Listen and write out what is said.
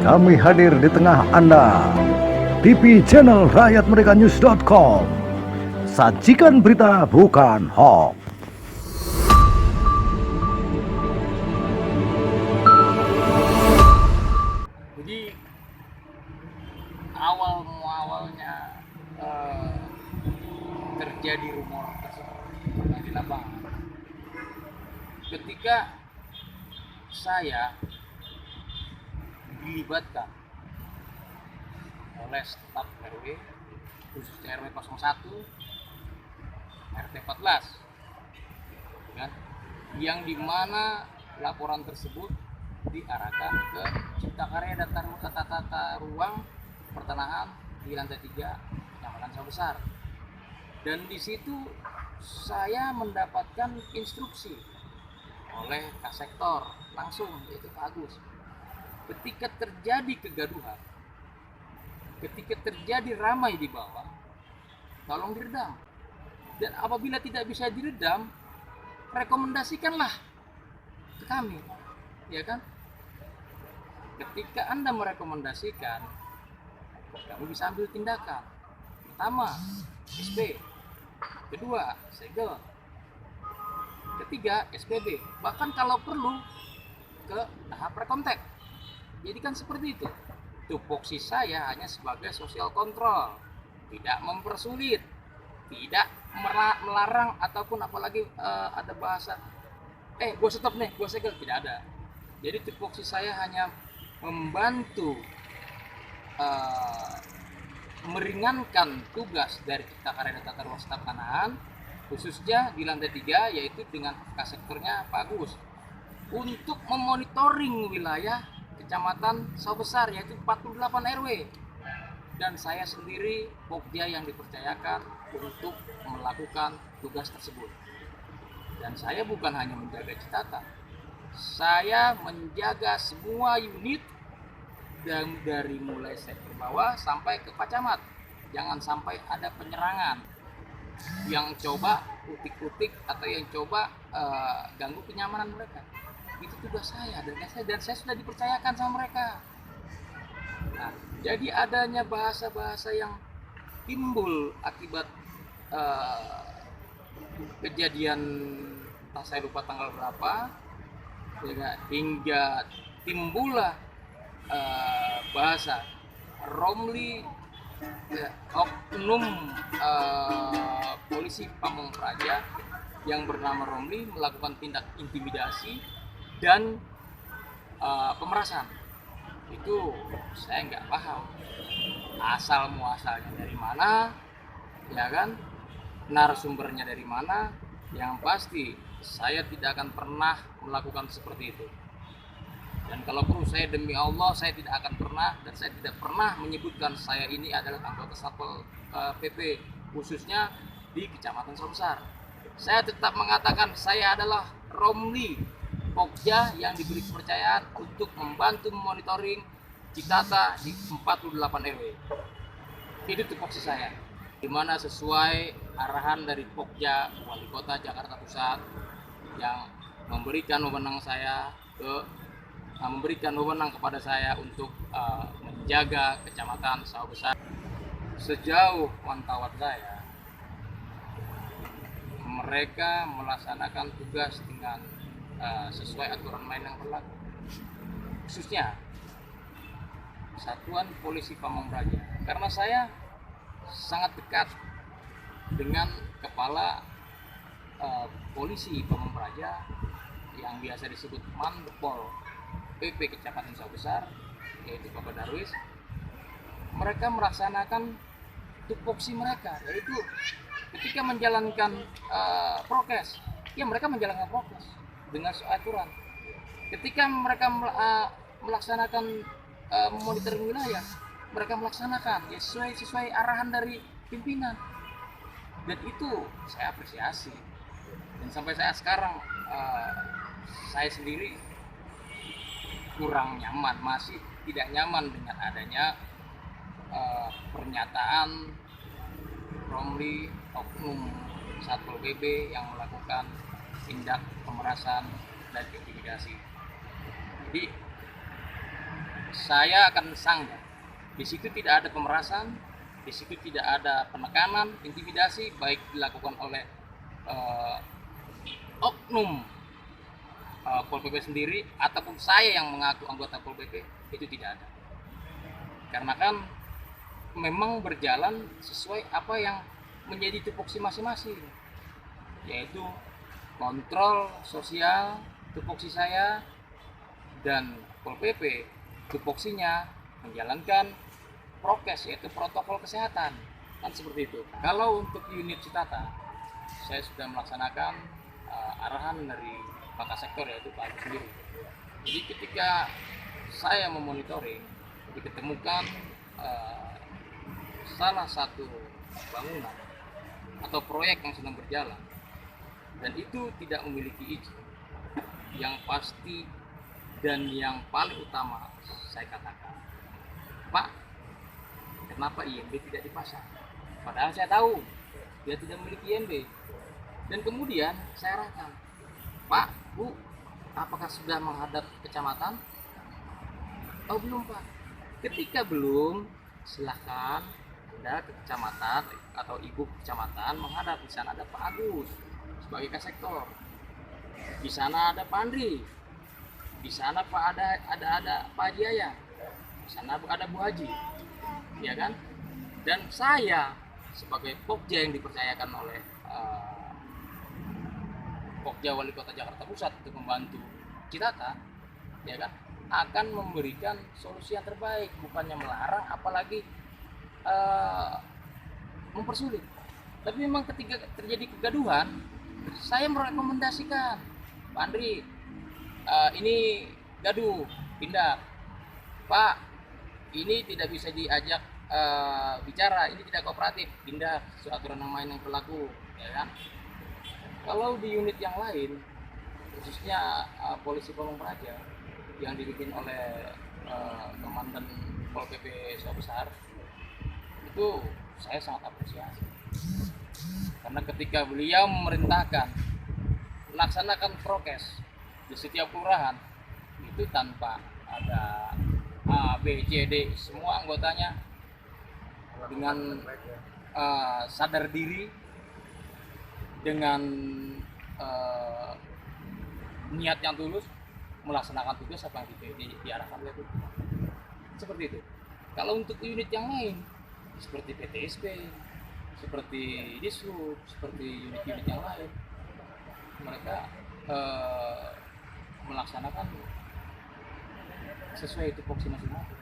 Kami hadir di tengah Anda. TV channel rakyatmerekanews.com. Sajikan berita bukan hoax. Jadi awalnya terjadi rumor tersebut di lapangan ketika saya dilibatkan oleh staf RW khususnya RW 01 RT 14 kan, yang dimana laporan tersebut diarahkan ke Cipta Karya dan tata ruang pertanahan di lantai 3 Kecamatan Sawah Besar. Dan di situ saya mendapatkan instruksi oleh Kasektor langsung, yaitu Pak Agus. Ketika terjadi kegaduhan, ketika terjadi ramai di bawah, tolong diredam. Dan apabila tidak bisa diredam, rekomendasikanlah ke kami, ya kan? Ketika Anda merekomendasikan, kami bisa ambil tindakan. Pertama, SP. Kedua, segel. Ketiga, SPB. Bahkan kalau perlu ke tahap rekontek. Jadi kan seperti itu. Tupoksi saya hanya sebagai sosial kontrol, tidak mempersulit, tidak melarang ataupun apalagi ada bahasa gue stop nih, gue segel, tidak ada. Jadi tupoksi saya hanya membantu meringankan tugas dari Cipta Karya dan Tata Ruang Staf Tanahan, khususnya di lantai 3, yaitu dengan Kasektornya Pak Agus, untuk memonitoring wilayah Kecamatan Sawah Besar, yaitu 48 RW. Dan saya sendiri Pokja yang dipercayakan untuk melakukan tugas tersebut. Dan saya bukan hanya menjaga Citata, saya menjaga semua unit, dan dari mulai sektor bawah sampai ke Pacamat. Jangan sampai ada penyerangan yang coba utik-utik atau yang coba ganggu kenyamanan mereka. Itu tugas saya dan saya sudah dipercayakan sama mereka. Nah, jadi adanya bahasa-bahasa yang timbul akibat kejadian, entah saya lupa tanggal berapa, hingga timbullah bahasa Romli, oknum polisi Pamong Praja yang bernama Romli melakukan tindak intimidasi dan pemerasan. Itu saya nggak paham asal muasalnya dari mana, ya kan, narasumbernya dari mana. Yang pasti saya tidak akan pernah melakukan seperti itu. Dan kalau perlu, saya demi Allah, saya tidak akan pernah, dan saya tidak pernah menyebutkan saya ini adalah anggota Satpol PP, khususnya di Kecamatan Sawah Besar. Saya tetap mengatakan saya adalah Romli Pokja yang diberi kepercayaan untuk membantu memonitoring Citata di 48 RW. Itu tupoksi saya, dimana sesuai arahan dari Pokja Wali Kota Jakarta Pusat yang memberikan wewenang kepada saya untuk menjaga Kecamatan Sawah Besar. Sejauh pantauan saya, mereka melaksanakan tugas dengan sesuai aturan main yang berlaku, khususnya Satuan Polisi Pamong Praja, karena saya sangat dekat dengan kepala polisi Pamong Praja yang biasa disebut Mandepol PP Kecamatan Sawah Besar, yaitu Bapak Darwis. Mereka melaksanakan tupoksi mereka, yaitu ketika menjalankan prokes, ya mereka menjalankan prokes dengan aturan. Ketika mereka melaksanakan monitoring wilayah, mereka melaksanakan ya sesuai arahan dari pimpinan, dan itu saya apresiasi. Dan sampai saya sekarang saya sendiri kurang nyaman, masih tidak nyaman dengan adanya pernyataan Romli oknum Satpol PP yang melakukan tindak pemerasan dan intimidasi. Jadi saya akan sanggah. Di situ tidak ada pemerasan, di situ tidak ada penekanan, intimidasi, baik dilakukan oleh uh, oknum Pol PP sendiri ataupun saya yang mengaku anggota Pol PP, itu tidak ada. Karena kan memang berjalan sesuai apa yang menjadi tupoksi masing-masing, yaitu kontrol sosial tupoksi saya, dan Pol PP tupoksinya menjalankan prokes, yaitu protokol kesehatan, kan seperti itu. Kalau untuk unit Citata, saya sudah melaksanakan arahan dari Pak Sektor, yaitu Pak Agus sendiri. Jadi ketika saya memonitoring, diketemukan salah satu bangunan atau proyek yang sedang berjalan dan itu tidak memiliki izin, yang pasti dan yang paling utama saya katakan, Pak, kenapa IMB tidak dipasang? Padahal saya tahu dia tidak memiliki IMB. Dan kemudian saya arahkan, Pak, Bu, apakah sudah menghadap kecamatan? Oh belum, Pak. Ketika belum, silakan Anda ke kecamatan atau ibu kecamatan menghadap. Di sana ada Pak Agus sebagai kasektor. Di sana ada Pak Andri. Di sana Pak ada Pak Jaya. Di sana ada Bu Haji. Ya kan? Dan saya sebagai Pokja yang dipercayakan oleh Pokja Wali Kota Jakarta Pusat untuk membantu Citata, ya kan, akan memberikan solusi yang terbaik, bukannya melarang apalagi mempersulit. Tapi memang ketika terjadi kegaduhan, saya merekomendasikan, Pak Andri, ini gaduh, pindah. Pak, ini tidak bisa diajak bicara, ini tidak kooperatif, pindah sesuai aturan yang main yang berlaku, ya kan. Kalau di unit yang lain, khususnya polisi Pamung Praja yang dibikin oleh Komandan Pol PP Sua Besar, itu saya sangat apresiasi. Karena ketika beliau memerintahkan laksanakan prokes di setiap kelurahan, itu tanpa ada A, B, C, D, semua anggotanya dengan sadar diri, dengan niat yang tulus melaksanakan tugas apa yang diarahkan oleh itu. Seperti itu. Kalau untuk unit yang lain seperti PTSP, seperti Dishub, seperti unit-unit yang lain, mereka melaksanakan sesuai tupoksi masing-masing.